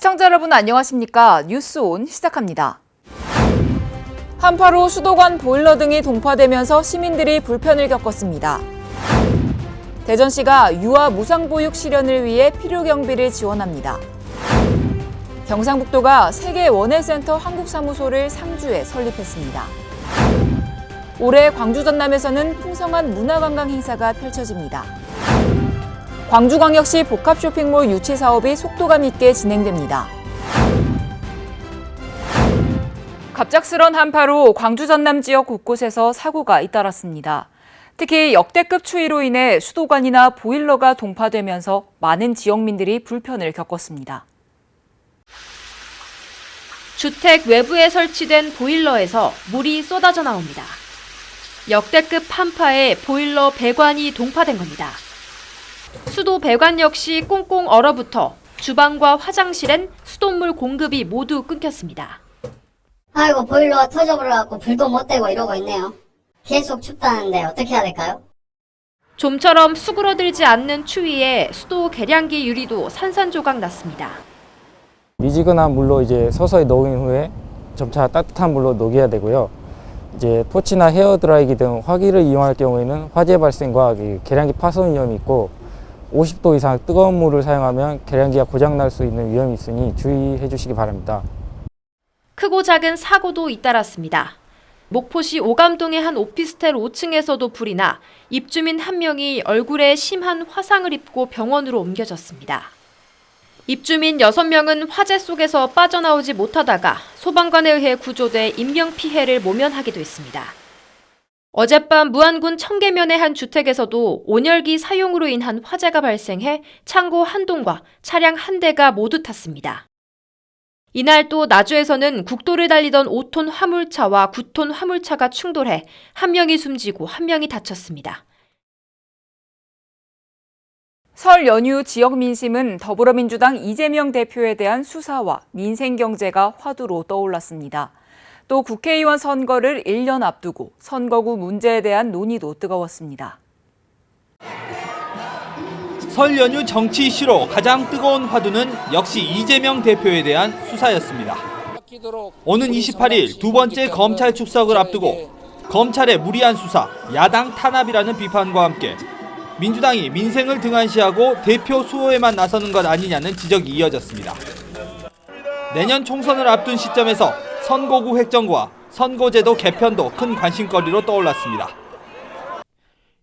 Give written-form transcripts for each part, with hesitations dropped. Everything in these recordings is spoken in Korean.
시청자 여러분 안녕하십니까? 뉴스온 시작합니다. 한파로 수도관 보일러 등이 동파되면서 시민들이 불편을 겪었습니다. 대전시가 유아 무상보육 실현을 위해 필요경비를 지원합니다. 경상북도가 세계 원예센터 한국사무소를 상주에 설립했습니다. 올해 광주 전남에서는 풍성한 문화관광 행사가 펼쳐집니다. 광주광역시 복합쇼핑몰 유치 사업이 속도감 있게 진행됩니다. 갑작스런 한파로 광주 전남 지역 곳곳에서 사고가 잇따랐습니다. 특히 역대급 추위로 인해 수도관이나 보일러가 동파되면서 많은 지역민들이 불편을 겪었습니다. 주택 외부에 설치된 보일러에서 물이 쏟아져 나옵니다. 역대급 한파에 보일러 배관이 동파된 겁니다. 수도 배관 역시 꽁꽁 얼어붙어 주방과 화장실엔 수돗물 공급이 모두 끊겼습니다. 아이고, 보일러가 터져버려갖고 불도 못 대고 이러고 있네요. 계속 춥다는데 어떻게 해야 될까요? 좀처럼 수그러들지 않는 추위에 수도 계량기 유리도 산산조각 났습니다. 미지근한 물로 이제 서서히 녹인 후에 점차 따뜻한 물로 녹여야 되고요. 이제 토치나 헤어드라이기 등 화기를 이용할 경우에는 화재 발생과 계량기 파손 위험이 있고 50도 이상 뜨거운 물을 사용하면 계량기가 고장날 수 있는 위험이 있으니 주의해 주시기 바랍니다. 크고 작은 사고도 잇따랐습니다. 목포시 오감동의 한 오피스텔 5층에서도 불이 나 입주민 한 명이 얼굴에 심한 화상을 입고 병원으로 옮겨졌습니다. 입주민 6명은 화재 속에서 빠져나오지 못하다가 소방관에 의해 구조돼 인명피해를 모면하기도 했습니다. 어젯밤 무안군 청계면의 한 주택에서도 온열기 사용으로 인한 화재가 발생해 창고 한 동과 차량 한 대가 모두 탔습니다. 이날 또 나주에서는 국도를 달리던 5톤 화물차와 9톤 화물차가 충돌해 한 명이 숨지고 한 명이 다쳤습니다. 설 연휴 지역 민심은 더불어민주당 이재명 대표에 대한 수사와 민생경제가 화두로 떠올랐습니다. 또 국회의원 선거를 1년 앞두고 선거구 문제에 대한 논의도 뜨거웠습니다. 설 연휴 정치 이슈로 가장 뜨거운 화두는 역시 이재명 대표에 대한 수사였습니다. 오는 28일 두 번째 검찰 출석을 앞두고 검찰의 무리한 수사, 야당 탄압이라는 비판과 함께 민주당이 민생을 등한시하고 대표 수호에만 나서는 것 아니냐는 지적이 이어졌습니다. 내년 총선을 앞둔 시점에서 선거구 획정과 선거제도 개편도 큰 관심거리로 떠올랐습니다.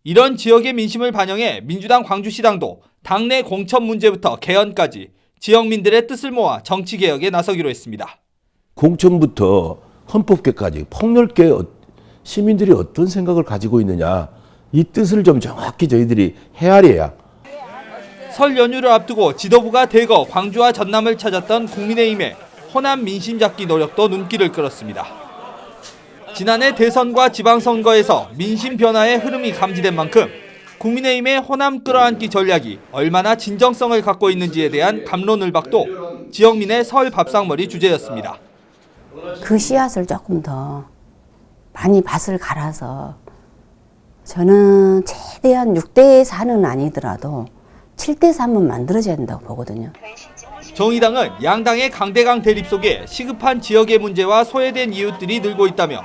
이런 지역의 민심을 반영해 민주당 광주시당도 당내 공천 문제부터 개헌까지 지역민들의 뜻을 모아 정치개혁에 나서기로 했습니다. 공천부터 헌법개까지 폭넓게 시민들이 어떤 생각을 가지고 있느냐, 이 뜻을 좀 정확히 저희들이 헤아려야. 설 연휴를 앞두고 지도부가 대거 광주와 전남을 찾았던 국민의힘의 호남 민심 잡기 노력도 눈길을 끌었습니다. 지난해 대선과 지방선거에서 민심 변화의 흐름이 감지된 만큼 국민의힘의 호남 끌어안기 전략이 얼마나 진정성을 갖고 있는지에 대한 갑론을박도 지역민의 설 밥상머리 주제였습니다. 그 씨앗을 조금 더 많이 밭을 갈아서 저는 최대한 6대4는 아니더라도 7대3은 만들어져야 된다고 보거든요. 정의당은 양당의 강대강 대립 속에 시급한 지역의 문제와 소외된 이웃들이 늘고 있다며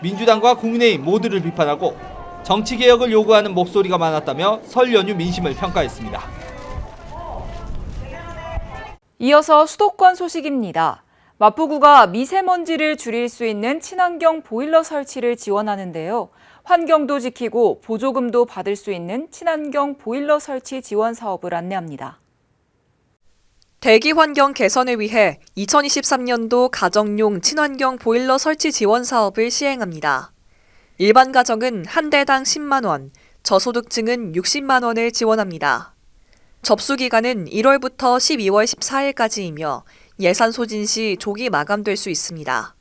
민주당과 국민의힘 모두를 비판하고 정치개혁을 요구하는 목소리가 많았다며 설 연휴 민심을 평가했습니다. 이어서 수도권 소식입니다. 마포구가 미세먼지를 줄일 수 있는 친환경 보일러 설치를 지원하는데요. 환경도 지키고 보조금도 받을 수 있는 친환경 보일러 설치 지원 사업을 안내합니다. 대기 환경 개선을 위해 2023년도 가정용 친환경 보일러 설치 지원 사업을 시행합니다. 일반 가정은 한 대당 10만 원, 저소득층은 60만 원을 지원합니다. 접수 기간은 1월부터 12월 14일까지이며 예산 소진 시 조기 마감될 수 있습니다.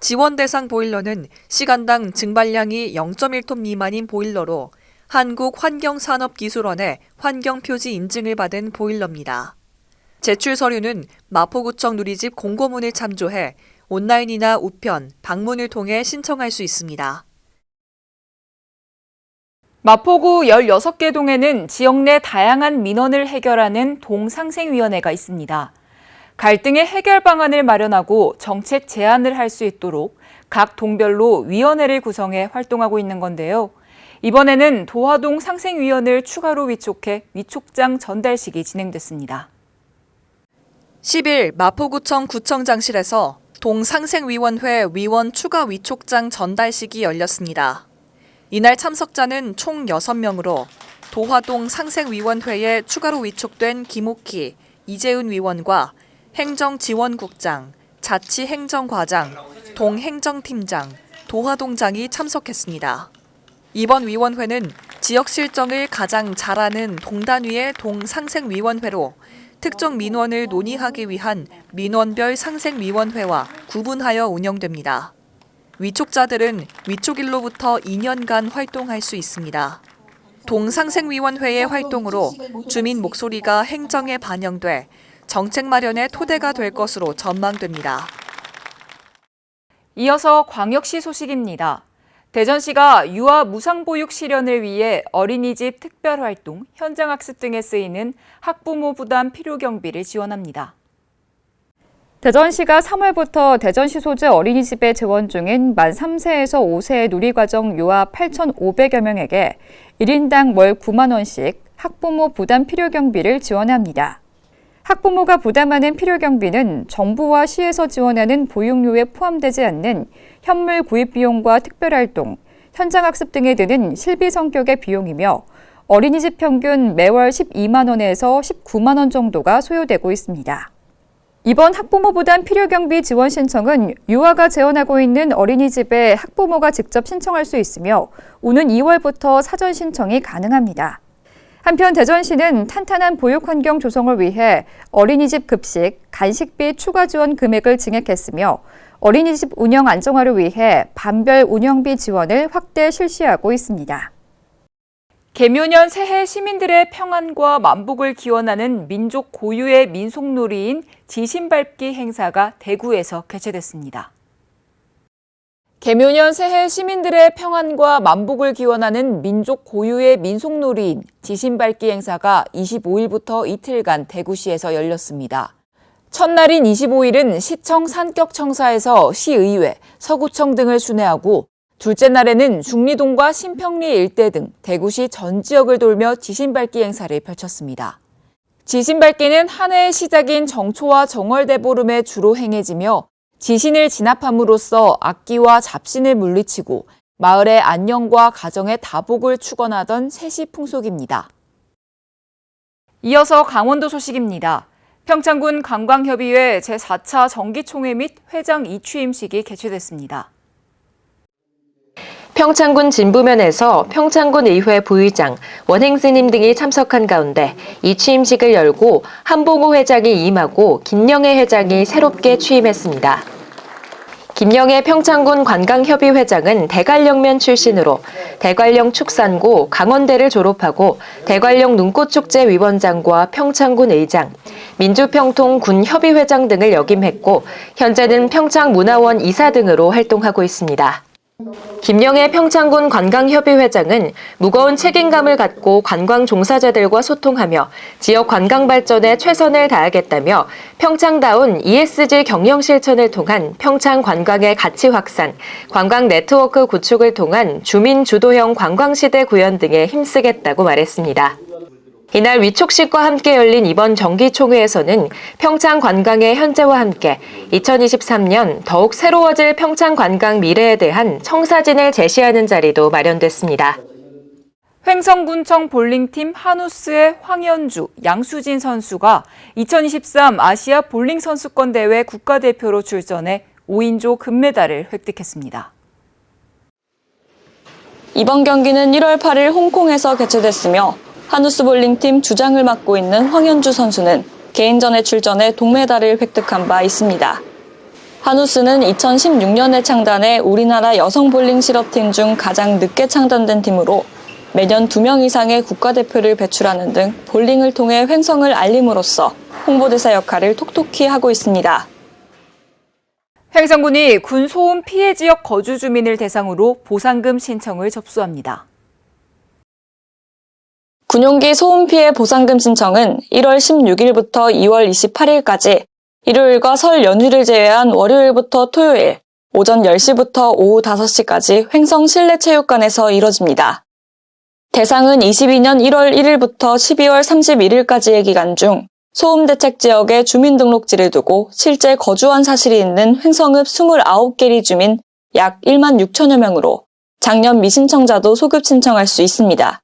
지원 대상 보일러는 시간당 증발량이 0.1톤 미만인 보일러로 한국환경산업기술원의 환경표지 인증을 받은 보일러입니다. 제출 서류는 마포구청 누리집 공고문을 참조해 온라인이나 우편, 방문을 통해 신청할 수 있습니다. 마포구 16개 동에는 지역 내 다양한 민원을 해결하는 동상생위원회가 있습니다. 갈등의 해결 방안을 마련하고 정책 제안을 할 수 있도록 각 동별로 위원회를 구성해 활동하고 있는 건데요. 이번에는 도화동 상생위원을 추가로 위촉해 위촉장 전달식이 진행됐습니다. 10일 마포구청 구청장실에서 동상생위원회 위원 추가 위촉장 전달식이 열렸습니다. 이날 참석자는 총 6명으로 도화동 상생위원회에 추가로 위촉된 김옥희, 이재은 위원과 행정지원국장, 자치행정과장, 동행정팀장, 도화동장이 참석했습니다. 이번 위원회는 지역 실정을 가장 잘하는 동단위의 동상생위원회로 특정 민원을 논의하기 위한 민원별 상생위원회와 구분하여 운영됩니다. 위촉자들은 위촉일로부터 2년간 활동할 수 있습니다. 동상생위원회의 활동으로 주민 목소리가 행정에 반영돼 정책 마련의 토대가 될 것으로 전망됩니다. 이어서 광역시 소식입니다. 대전시가 유아 무상보육 실현을 위해 어린이집 특별활동, 현장학습 등에 쓰이는 학부모 부담 필요경비를 지원합니다. 대전시가 3월부터 대전시 소재 어린이집에 재원 중인 만 3세에서 5세의 누리과정 유아 8,500여 명에게 1인당 월 9만 원씩 학부모 부담 필요경비를 지원합니다. 학부모가 부담하는 필요경비는 정부와 시에서 지원하는 보육료에 포함되지 않는 현물 구입 비용과 특별활동, 현장학습 등에 드는 실비 성격의 비용이며 어린이집 평균 매월 12만 원에서 19만 원 정도가 소요되고 있습니다. 이번 학부모 부담 필요경비 지원 신청은 유아가 재원하고 있는 어린이집에 학부모가 직접 신청할 수 있으며 오는 2월부터 사전 신청이 가능합니다. 한편 대전시는 탄탄한 보육 환경 조성을 위해 어린이집 급식, 간식비 추가 지원 금액을 증액했으며 어린이집 운영 안정화를 위해 반별 운영비 지원을 확대 실시하고 있습니다. 개묘년 새해 시민들의 평안과 만복을 기원하는 민족 고유의 민속놀이인 지신밟기 행사가 대구에서 개최됐습니다. 개묘년 새해 시민들의 평안과 만복을 기원하는 민족 고유의 민속놀이인 지신밟기 행사가 25일부터 이틀간 대구시에서 열렸습니다. 첫날인 25일은 시청 산격청사에서 시의회, 서구청 등을 순회하고 둘째 날에는 중리동과 신평리 일대 등 대구시 전 지역을 돌며 지신밟기 행사를 펼쳤습니다. 지신밟기는 한 해의 시작인 정초와 정월대보름에 주로 행해지며 지신을 진압함으로써 악기와 잡신을 물리치고 마을의 안녕과 가정의 다복을 축원하던 세시 풍속입니다. 이어서 강원도 소식입니다. 평창군 관광협의회 제4차 정기총회 및 회장 이취임식이 개최됐습니다. 평창군 진부면에서 평창군 의회 부의장, 원행스님 등이 참석한 가운데 이 취임식을 열고 한봉우 회장이 임하고 김영애 회장이 새롭게 취임했습니다. 김영애 평창군 관광협의 회장은 대관령면 출신으로 대관령 축산고 강원대를 졸업하고 대관령 눈꽃축제 위원장과 평창군 의장, 민주평통 군협의회장 등을 역임했고 현재는 평창문화원 이사 등으로 활동하고 있습니다. 김영애 평창군 관광협의회장은 무거운 책임감을 갖고 관광 종사자들과 소통하며 지역 관광 발전에 최선을 다하겠다며 평창다운 ESG 경영 실천을 통한 평창 관광의 가치 확산, 관광 네트워크 구축을 통한 주민 주도형 관광시대 구현 등에 힘쓰겠다고 말했습니다. 이날 위촉식과 함께 열린 이번 정기총회에서는 평창 관광의 현재와 함께 2023년 더욱 새로워질 평창 관광 미래에 대한 청사진을 제시하는 자리도 마련됐습니다. 횡성군청 볼링팀 한우스의 황현주, 양수진 선수가 2023 아시아 볼링 선수권 대회 국가대표로 출전해 5인조 금메달을 획득했습니다. 이번 경기는 1월 8일 홍콩에서 개최됐으며 한우스 볼링팀 주장을 맡고 있는 황현주 선수는 개인전에 출전해 동메달을 획득한 바 있습니다. 한우스는 2016년에 창단해 우리나라 여성 볼링 실업팀 중 가장 늦게 창단된 팀으로 매년 2명 이상의 국가대표를 배출하는 등 볼링을 통해 횡성을 알림으로써 홍보대사 역할을 톡톡히 하고 있습니다. 횡성군이 군 소음 피해 지역 거주 주민을 대상으로 보상금 신청을 접수합니다. 군용기 소음 피해 보상금 신청은 1월 16일부터 2월 28일까지 일요일과 설 연휴를 제외한 월요일부터 토요일, 오전 10시부터 오후 5시까지 횡성 실내체육관에서 이뤄집니다. 대상은 22년 1월 1일부터 12월 31일까지의 기간 중 소음대책지역에 주민등록지를 두고 실제 거주한 사실이 있는 횡성읍 29개리 주민 약 1만 6천여 명으로 작년 미신청자도 소급 신청할 수 있습니다.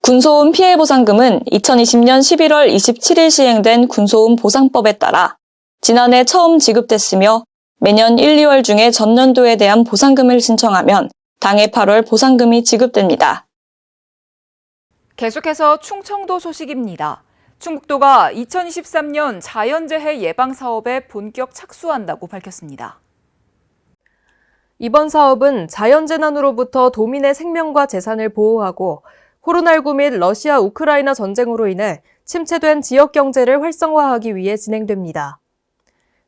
군소음 피해보상금은 2020년 11월 27일 시행된 군소음 보상법에 따라 지난해 처음 지급됐으며 매년 1, 2월 중에 전년도에 대한 보상금을 신청하면 당해 8월 보상금이 지급됩니다. 계속해서 충청도 소식입니다. 충북도가 2023년 자연재해 예방사업에 본격 착수한다고 밝혔습니다. 이번 사업은 자연재난으로부터 도민의 생명과 재산을 보호하고 코로나19 및 러시아 우크라이나 전쟁으로 인해 침체된 지역 경제를 활성화하기 위해 진행됩니다.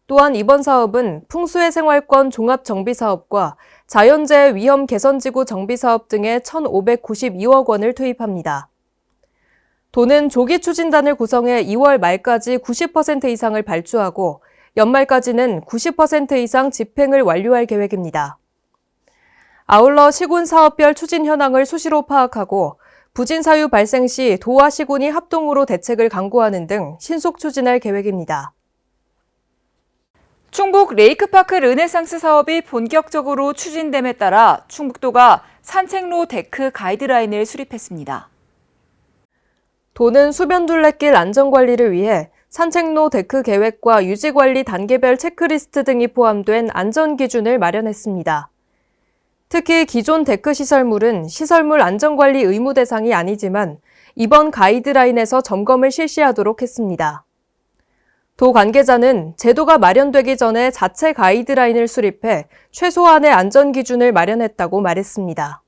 또한 이번 사업은 풍수의 생활권 종합정비사업과 자연재해 위험 개선지구 정비사업 등에 1,592억 원을 투입합니다. 도는 조기 추진단을 구성해 2월 말까지 90% 이상을 발주하고 연말까지는 90% 이상 집행을 완료할 계획입니다. 아울러 시군 사업별 추진 현황을 수시로 파악하고 부진 사유 발생 시 도와 시군이 합동으로 대책을 강구하는 등 신속 추진할 계획입니다. 충북 레이크파크 르네상스 사업이 본격적으로 추진됨에 따라 충북도가 산책로 데크 가이드라인을 수립했습니다. 도는 수변둘레길 안전관리를 위해 산책로 데크 계획과 유지관리 단계별 체크리스트 등이 포함된 안전기준을 마련했습니다. 특히 기존 데크 시설물은 시설물 안전관리 의무 대상이 아니지만 이번 가이드라인에서 점검을 실시하도록 했습니다. 도 관계자는 제도가 마련되기 전에 자체 가이드라인을 수립해 최소한의 안전기준을 마련했다고 말했습니다.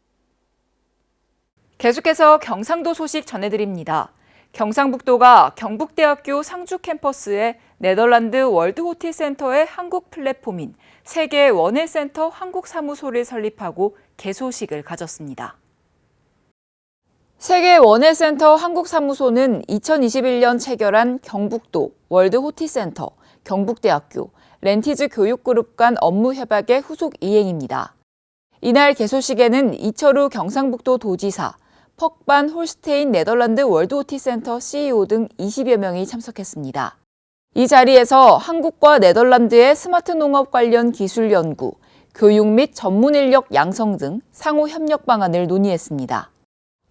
계속해서 경상도 소식 전해드립니다. 경상북도가 경북대학교 상주 캠퍼스에 네덜란드 월드호티센터의 한국 플랫폼인 세계 원해센터 한국사무소를 설립하고 개소식을 가졌습니다. 세계 원해센터 한국사무소는 2021년 체결한 경북도, 월드호티센터, 경북대학교, 렌티즈 교육그룹 간 업무 협약의 후속 이행입니다. 이날 개소식에는 이철우 경상북도 도지사, 퍽반 홀스테인 네덜란드 월드호티센터 CEO 등 20여 명이 참석했습니다. 이 자리에서 한국과 네덜란드의 스마트 농업 관련 기술 연구, 교육 및 전문 인력 양성 등 상호 협력 방안을 논의했습니다.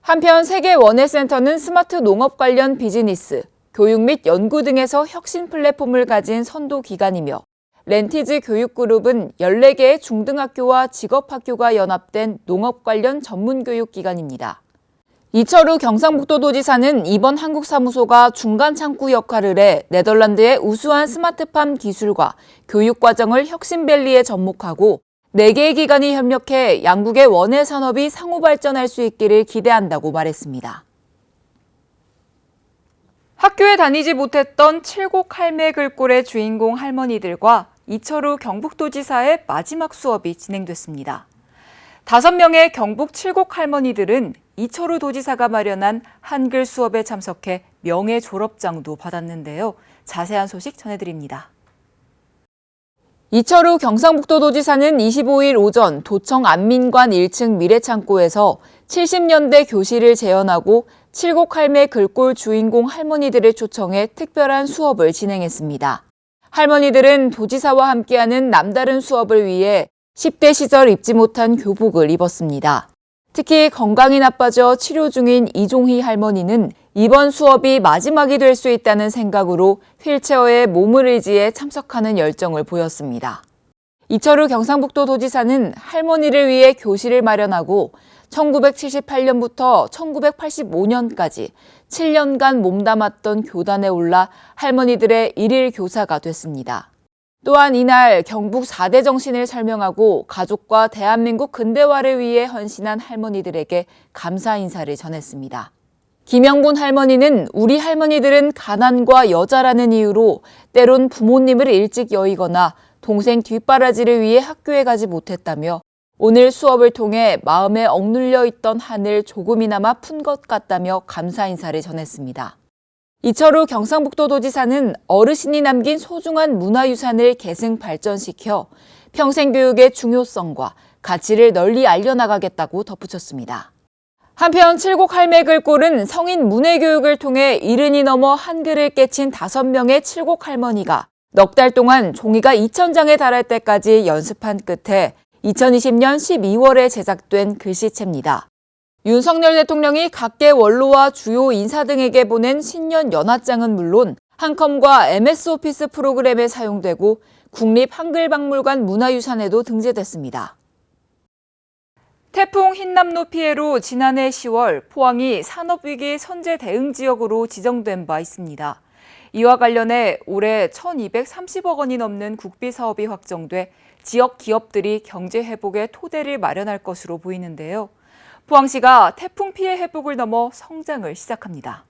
한편 세계 원해센터는 스마트 농업 관련 비즈니스, 교육 및 연구 등에서 혁신 플랫폼을 가진 선도 기관이며 렌티즈 교육그룹은 14개의 중등학교와 직업학교가 연합된 농업 관련 전문교육기관입니다. 이철우 경상북도 도지사는 이번 한국사무소가 중간 창구 역할을 해 네덜란드의 우수한 스마트팜 기술과 교육과정을 혁신밸리에 접목하고 4개의 기관이 협력해 양국의 원해 산업이 상호 발전할 수 있기를 기대한다고 말했습니다. 학교에 다니지 못했던 칠곡 할매 글꼴의 주인공 할머니들과 이철우 경북도지사의 마지막 수업이 진행됐습니다. 5명의 경북 칠곡 할머니들은 이철우 도지사가 마련한 한글 수업에 참석해 명예 졸업장도 받았는데요. 자세한 소식 전해드립니다. 이철우 경상북도 도지사는 25일 오전 도청 안민관 1층 미래창고에서 70년대 교실을 재현하고 칠곡 할매 글꼴 주인공 할머니들을 초청해 특별한 수업을 진행했습니다. 할머니들은 도지사와 함께하는 남다른 수업을 위해 10대 시절 입지 못한 교복을 입었습니다. 특히 건강이 나빠져 치료 중인 이종희 할머니는 이번 수업이 마지막이 될 수 있다는 생각으로 휠체어에 몸을 의지해 참석하는 열정을 보였습니다. 이철우 경상북도 도지사는 할머니를 위해 교실을 마련하고 1978년부터 1985년까지 7년간 몸담았던 교단에 올라 할머니들의 일일 교사가 됐습니다. 또한 이날 경북 4대 정신을 설명하고 가족과 대한민국 근대화를 위해 헌신한 할머니들에게 감사 인사를 전했습니다. 김영분 할머니는 우리 할머니들은 가난과 여자라는 이유로 때론 부모님을 일찍 여의거나 동생 뒷바라지를 위해 학교에 가지 못했다며 오늘 수업을 통해 마음에 억눌려 있던 한을 조금이나마 푼 것 같다며 감사 인사를 전했습니다. 이철우 경상북도도지사는 어르신이 남긴 소중한 문화유산을 계승 발전시켜 평생교육의 중요성과 가치를 널리 알려나가겠다고 덧붙였습니다. 한편 칠곡 할맥을 꼴은 성인 문해교육을 통해 70이 넘어 한글을 깨친 5명의 칠곡 할머니가 넉 달 동안 종이가 2,000장에 달할 때까지 연습한 끝에 2020년 12월에 제작된 글씨체입니다. 윤석열 대통령이 각계 원로와 주요 인사 등에게 보낸 신년 연화장은 물론 한컴과 MS 오피스 프로그램에 사용되고 국립한글박물관 문화유산에도 등재됐습니다. 태풍 흰남노 피해로 지난해 10월 포항이 산업위기 선제 대응 지역으로 지정된 바 있습니다. 이와 관련해 올해 1,230억 원이 넘는 국비 사업이 확정돼 지역 기업들이 경제 회복의 토대를 마련할 것으로 보이는데요. 포항시가 태풍 피해 회복을 넘어 성장을 시작합니다.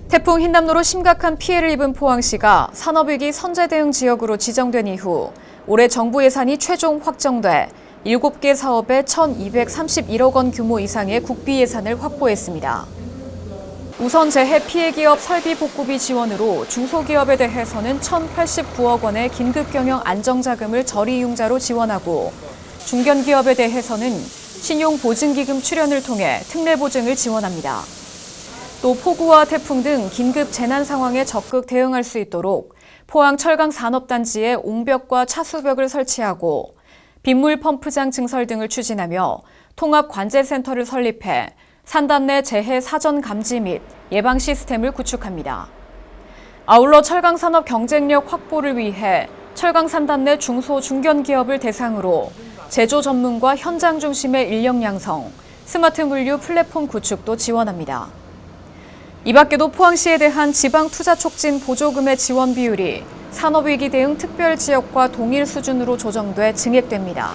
태풍 흰남노로 심각한 피해를 입은 포항시가 산업위기 선제 대응 지역으로 지정된 이후 올해 정부 예산이 최종 확정돼 7개 사업에 1,231억 원 규모 이상의 국비 예산을 확보했습니다. 우선 재해 피해 기업 설비 복구비 지원으로 중소기업에 대해서는 1,089억 원의 긴급경영 안정자금을 저리융자로 지원하고 중견기업에 대해서는 신용보증기금 출연을 통해 특례보증을 지원합니다. 또 폭우와 태풍 등 긴급 재난 상황에 적극 대응할 수 있도록 포항 철강산업단지에 옹벽과 차수벽을 설치하고 빗물 펌프장 증설 등을 추진하며 통합관제센터를 설립해 산단 내 재해 사전 감지 및 예방 시스템을 구축합니다. 아울러 철강산업 경쟁력 확보를 위해 철강산단 내 중소 중견기업을 대상으로 제조 전문가 현장 중심의 인력 양성, 스마트 물류 플랫폼 구축도 지원합니다. 이 밖에도 포항시에 대한 지방 투자 촉진 보조금의 지원 비율이 산업위기 대응 특별지역과 동일 수준으로 조정돼 증액됩니다.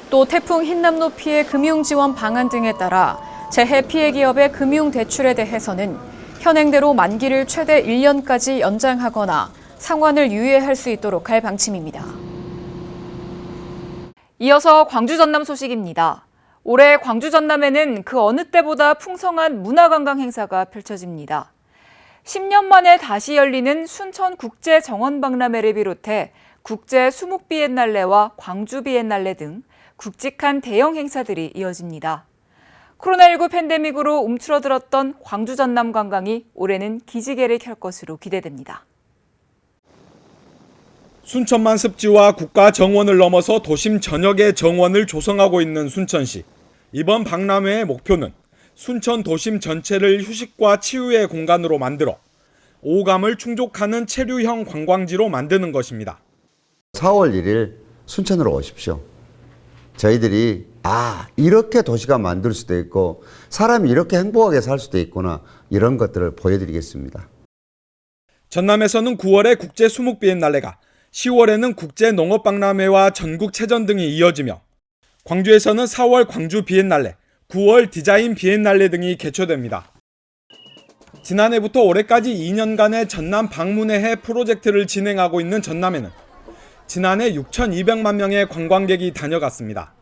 또 태풍 흰남노 피해 금융지원 방안 등에 따라 재해 피해 기업의 금융대출에 대해서는 현행대로 만기를 최대 1년까지 연장하거나 상환을 유예할 수 있도록 할 방침입니다. 이어서 광주 전남 소식입니다. 올해 광주 전남에는 그 어느 때보다 풍성한 문화관광 행사가 펼쳐집니다. 10년 만에 다시 열리는 순천국제정원박람회를 비롯해 국제 수묵비엔날레와 광주비엔날레 등 굵직한 대형 행사들이 이어집니다. 코로나19 팬데믹으로 움츠러들었던 광주 전남 관광이 올해는 기지개를 켤 것으로 기대됩니다. 순천만 습지와 국가 정원을 넘어서 도심 전역의 정원을 조성하고 있는 순천시. 이번 박람회의 목표는 순천 도심 전체를 휴식과 치유의 공간으로 만들어 오감을 충족하는 체류형 관광지로 만드는 것입니다. 4월 1일 순천으로 오십시오. 저희들이 이렇게 도시가 만들 수도 있고 사람이 이렇게 행복하게 살 수도 있구나, 이런 것들을 보여드리겠습니다. 전남에서는 9월에 국제 수묵 비엔날레가, 10월에는 국제 농업 박람회와 전국 체전 등이 이어지며 광주에서는 4월 광주 비엔날레, 9월 디자인 비엔날레 등이 개최됩니다. 지난해부터 올해까지 2년간의 전남 방문의 해 프로젝트를 진행하고 있는 전남에는 지난해 6,200만 명의 관광객이 다녀갔습니다.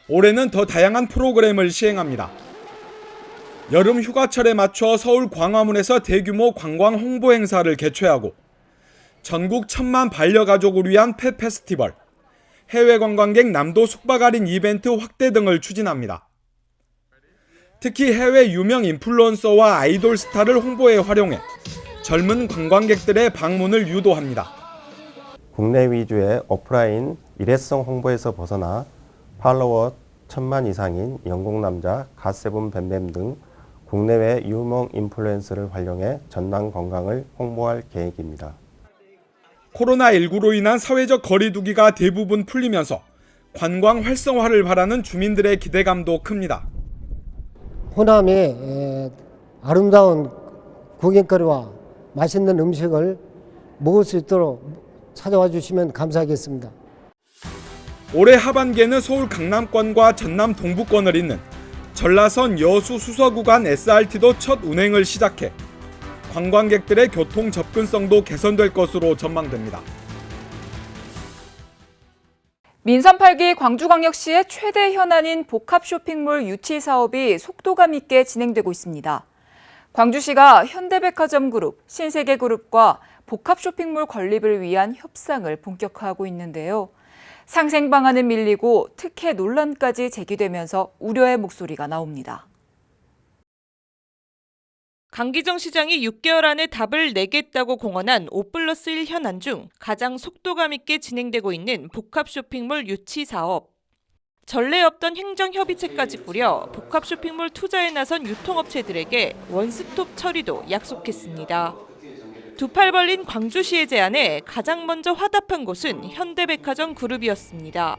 올해는 더 다양한 프로그램을 시행합니다. 여름 휴가철에 맞춰 서울 광화문에서 대규모 관광 홍보 행사를 개최하고 전국 1,000만 반려가족을 위한 펫 페스티벌, 해외 관광객 남도 숙박 할인 이벤트 확대 등을 추진합니다. 특히 해외 유명 인플루언서와 아이돌 스타를 홍보에 활용해 젊은 관광객들의 방문을 유도합니다. 국내 위주의 오프라인 일회성 홍보에서 벗어나 팔로워 1,000만 이상인 영국 남자 갓세븐 뱀뱀 등 국내외 유명 인플루언서를 활용해 전남 관광을 홍보할 계획입니다. 코로나19로 인한 사회적 거리두기가 대부분 풀리면서 관광 활성화를 바라는 주민들의 기대감도 큽니다. 호남의 아름다운 구경거리와 맛있는 음식을 먹을 수 있도록 찾아와 주시면 감사하겠습니다. 올해 하반기에는 서울 강남권과 전남 동부권을 잇는 전라선 여수 수서 구간 SRT도 첫 운행을 시작해 관광객들의 교통 접근성도 개선될 것으로 전망됩니다. 민선 8기 광주광역시의 최대 현안인 복합 쇼핑몰 유치 사업이 속도감 있게 진행되고 있습니다. 광주시가 현대백화점그룹, 신세계그룹과 복합쇼핑몰 건립을 위한 협상을 본격화하고 있는데요. 상생 방안은 밀리고 특혜 논란까지 제기되면서 우려의 목소리가 나옵니다. 강기정 시장이 6개월 안에 답을 내겠다고 공언한 5+1 현안 중 가장 속도감 있게 진행되고 있는 복합쇼핑몰 유치 사업. 전례 없던 행정협의체까지 꾸려 복합쇼핑몰 투자에 나선 유통업체들에게 원스톱 처리도 약속했습니다. 두 팔 벌린 광주시의 제안에 가장 먼저 화답한 곳은 현대백화점 그룹이었습니다.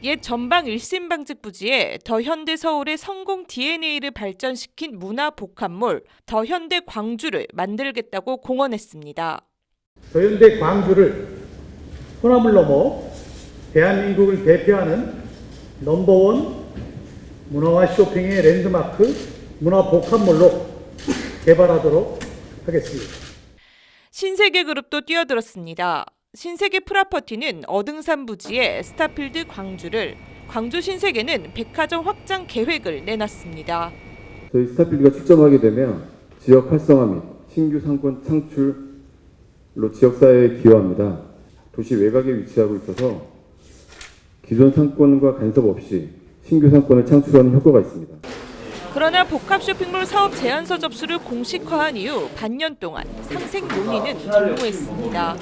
옛 전방 1심 방직 부지에 더현대 서울의 성공 DNA를 발전시킨 문화 복합몰 더현대 광주를 만들겠다고 공언했습니다. 더현대 광주를 호남을 넘어 대한민국을 대표하는 넘버원 문화와 쇼핑의 랜드마크 문화 복합몰로 개발하도록 하겠습니다. 신세계그룹도 뛰어들었습니다. 신세계 프라퍼티는 어등산 부지에 스타필드 광주를, 광주 신세계는 백화점 확장 계획을 내놨습니다. 저희 스타필드가 출점하게 되면 지역 활성화 및 신규 상권 창출로 지역사회에 기여합니다. 도시 외곽에 위치하고 있어서 기존 상권과 간섭 없이 신규 상권을 창출하는 효과가 있습니다. 그러나 복합쇼핑몰 사업 제안서 접수를 공식화한 이후 반년 동안 상생 논의는 전무했습니다.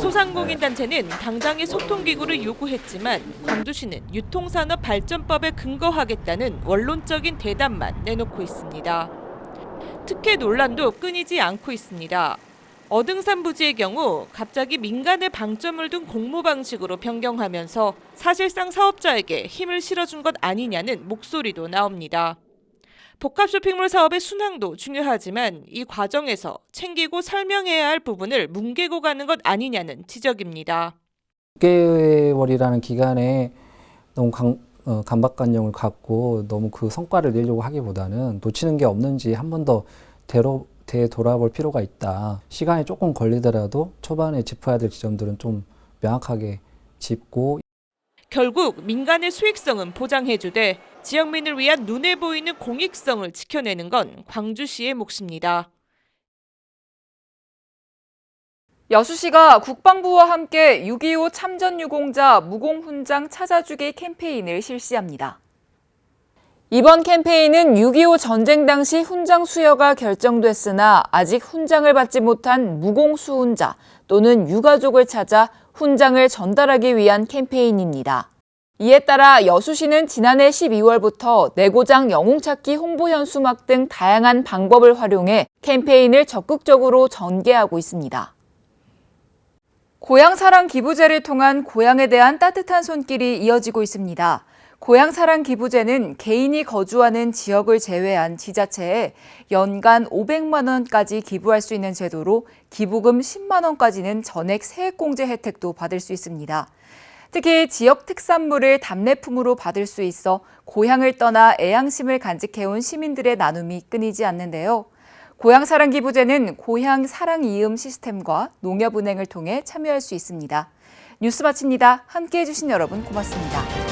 소상공인단체는 당장의 소통기구를 요구했지만 광주시는 유통산업발전법에 근거하겠다는 원론적인 대답만 내놓고 있습니다. 특혜 논란도 끊이지 않고 있습니다. 어등산 부지의 경우 갑자기 민간에 방점을 둔 공모 방식으로 변경하면서 사실상 사업자에게 힘을 실어준 것 아니냐는 목소리도 나옵니다. 복합쇼핑몰 사업의 순항도 중요하지만 이 과정에서 챙기고 설명해야 할 부분을 뭉개고 가는 것 아니냐는 지적입니다. 6개월이라는 기간에 너무 강박관념을 갖고 너무 그 성과를 내려고 하기보다는 놓치는 게 없는지 한 번 더 되돌아볼 필요가 있다. 시간이 조금 걸리더라도 초반에 짚어야 될 지점들은 좀 명확하게 짚고 결국 민간의 수익성은 보장해주되 지역민을 위한 눈에 보이는 공익성을 지켜내는 건 광주시의 몫입니다. 여수시가 국방부와 함께 6.25 참전유공자 무공훈장 찾아주기 캠페인을 실시합니다. 이번 캠페인은 6.25 전쟁 당시 훈장 수여가 결정됐으나 아직 훈장을 받지 못한 무공수훈자 또는 유가족을 찾아 훈장을 전달하기 위한 캠페인입니다. 이에 따라 여수시는 지난해 12월부터 내고장 영웅찾기 홍보 현수막 등 다양한 방법을 활용해 캠페인을 적극적으로 전개하고 있습니다. 고향사랑 기부제를 통한 고향에 대한 따뜻한 손길이 이어지고 있습니다. 고향사랑 기부제는 개인이 거주하는 지역을 제외한 지자체에 연간 500만 원까지 기부할 수 있는 제도로 기부금 10만 원까지는 전액 세액공제 혜택도 받을 수 있습니다. 특히 지역 특산물을 답례품으로 받을 수 있어 고향을 떠나 애양심을 간직해온 시민들의 나눔이 끊이지 않는데요. 고향사랑 기부제는 고향 사랑 이음 시스템과 농협은행을 통해 참여할 수 있습니다. 뉴스 마칩니다. 함께해 주신 여러분 고맙습니다.